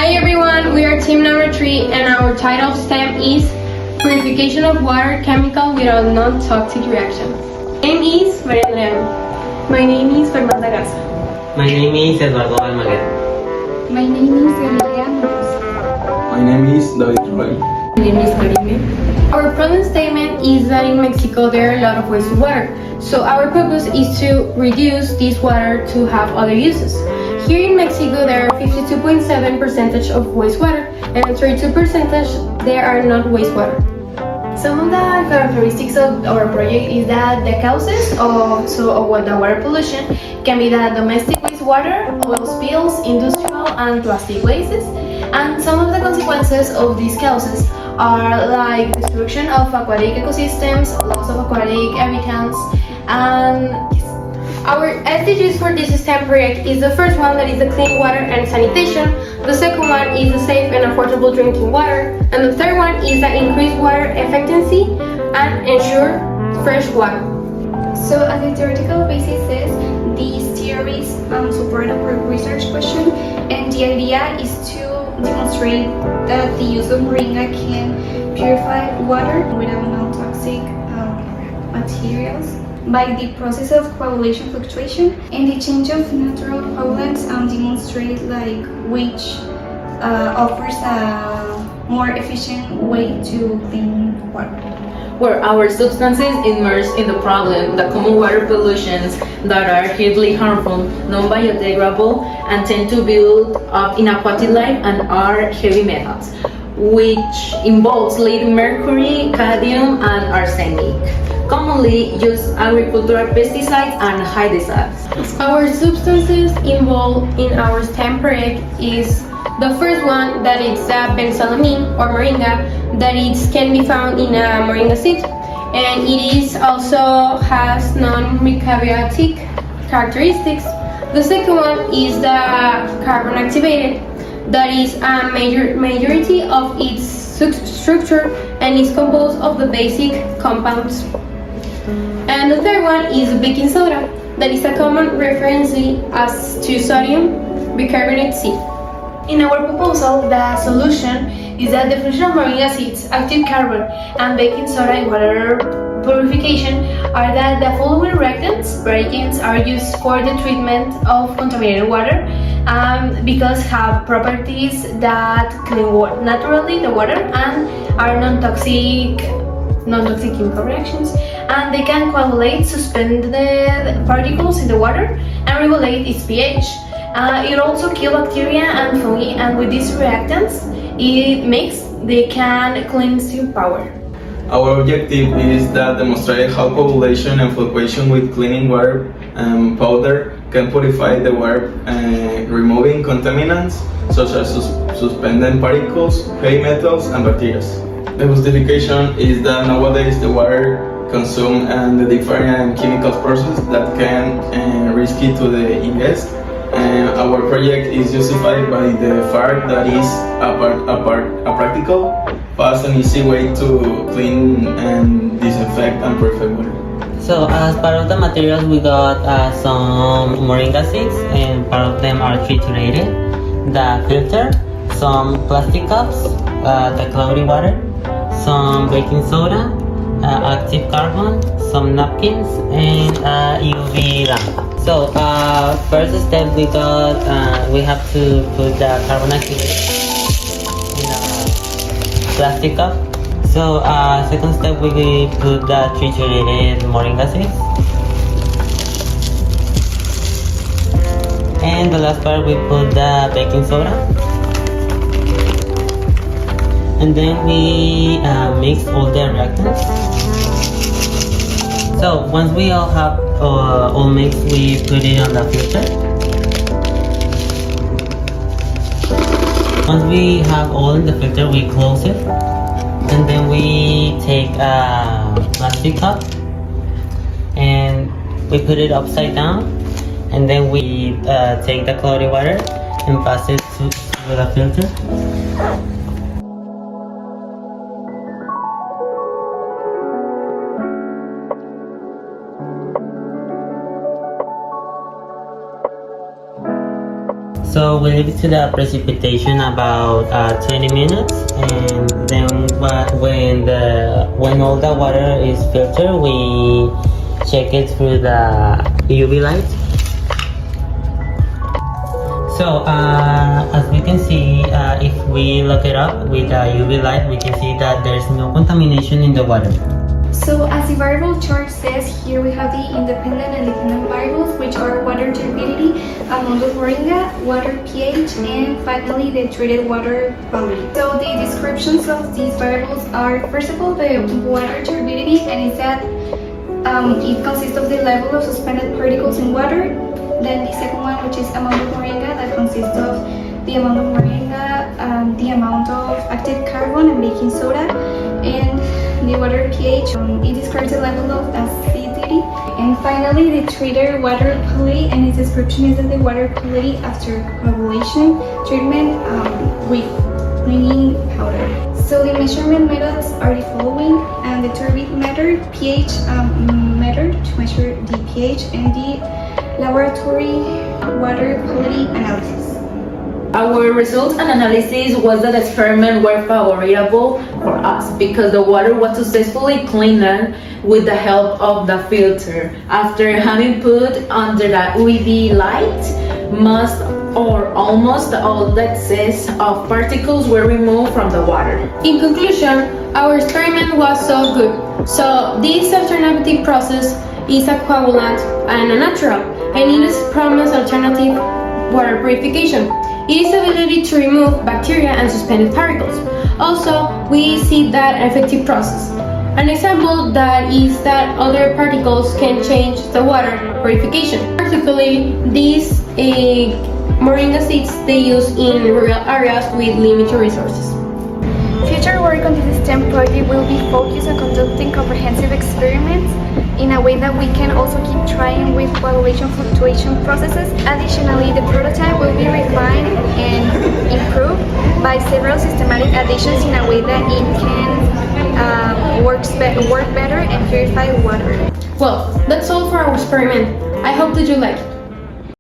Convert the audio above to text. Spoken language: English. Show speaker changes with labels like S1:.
S1: Hi everyone, we are team number 3 and our title of STEM is Purification of Water Chemical Without Non-Toxic Reactions. My name is Maria Andrea.
S2: My name is Fernanda Garza.
S3: My name is Eduardo Almaguer.
S4: My name is Galilea Montes.
S5: My name is David Roy.
S2: My name is Marime.
S1: Our problem statement is that in Mexico there are a lot of wastewater. So our purpose is to reduce this water to have other uses. Here in Mexico there are 52.7% of wastewater and 32% there are not wastewater.
S2: Some of the characteristics of our project is that the causes of the water pollution can be the domestic wastewater, oil spills, industrial and plastic wastes. And some of the consequences of these causes are like destruction of aquatic ecosystems, loss of aquatic habitats, and
S1: our SDGs for this STEM project is the first one, that is the clean water and sanitation. The second one is the safe and affordable drinking water. And the third one is the increased water efficiency and ensure fresh water.
S4: So as the theoretical basis says, these theories support our research question, and the idea is to demonstrate that the use of moringa can purify water without non-toxic materials by the process of coagulation fluctuation, and the change of natural coagulants demonstrate like which offers a more efficient way to clean water.
S6: Where our substances immerse in the problem, the common water pollutions that are hugely harmful, non-biodegradable, and tend to build up in aquatic life and are heavy metals, which involves lead, mercury, cadmium, and arsenic. Commonly used agricultural pesticides and herbicides.
S1: Our substances involved in our STEM project is the first one, that is benzolamine or moringa, that it can be found in a moringa seed, and it is also has non-microbiotic characteristics. The second one is the carbon activated, that is a majority of its structure and is composed of the basic compounds. And the third one is baking soda, that is a common reference as to sodium bicarbonate seed.
S2: in our proposal, the solution is that the fusion of moringa seeds, active carbon, and baking soda in water purification are that the following reagents are used for the treatment of contaminated water because have properties that clean naturally the water and are non-toxic chemical reactions, and they can coagulate suspended particles in the water and regulate its pH. It also kills bacteria and fungi, and with these reactants they can cleanse your power.
S5: Our objective is that demonstrate how coagulation and fluctuation with cleaning water powder can purify the water, removing contaminants such as suspended particles, heavy metals, and bacteria. The justification is that nowadays the water consumed and the different chemical processes that can risky to the ingest. Our project is justified by the fact that is a practical, fast and easy way to clean and disinfect and purify water.
S3: So as part of the materials we got some moringa seeds, and part of them are triturated, the filter, some plastic cups, the cloudy water, some baking soda, active carbon, some napkins, and UV lamp. So first step we have to put the carbon activator in a plastic cup. So second step we put the triturated moringa seeds, and the last part we put the baking soda, and then we mix all the reactants. So once we all have all mixed, we put it on the filter. Once we have all in the filter, we close it, and then we take a plastic cup and we put it upside down, and then we take the cloudy water and pass it to the filter. So we leave it to the precipitation about 20 minutes, and then when all the water is filtered, we check it through the UV light. So as we can see, if we look it up with the UV light, we can see that there's no contamination in the water.
S4: So as the variable chart says, here we have the independent and dependent variables, which are water turbidity, amount of moringa, water pH, and finally the treated water quality. So the descriptions of these variables are, first of all, the water turbidity, and it's that it consists of the level of suspended particles in water. Then the second one, which is amount of moringa, that consists of the amount of moringa, the amount of active carbon and baking soda, and the water pH. It describes the level of acidity. And finally, the treated water quality, and its description is that the water quality after coagulation treatment with cleaning powder. So the measurement methods are the following, and the turbid method, pH method to measure the pH, and the laboratory water quality analysis.
S6: Our results and analysis was that the experiment were favorable for us because the water was successfully cleaned with the help of the filter. After having put under the UV light, most or almost all the excess of particles were removed from the water.
S1: In conclusion, our experiment was so good. So this alternative process is a coagulant and a natural, and it is promised alternative water purification. It is ability to remove bacteria and suspended particles. Also, we see that effective process. An example that is that other particles can change the water purification. Particularly, these moringa seeds they use in rural areas with limited resources.
S4: Future work on this STEM project will be focused on conducting comprehensive experiments in a way that we can also keep trying with coagulation fluctuation processes. Additionally, the prototype will be refined and improved by several systematic additions in a way that it can work better and purify water.
S1: Well, that's all for our experiment. I hope that you like it.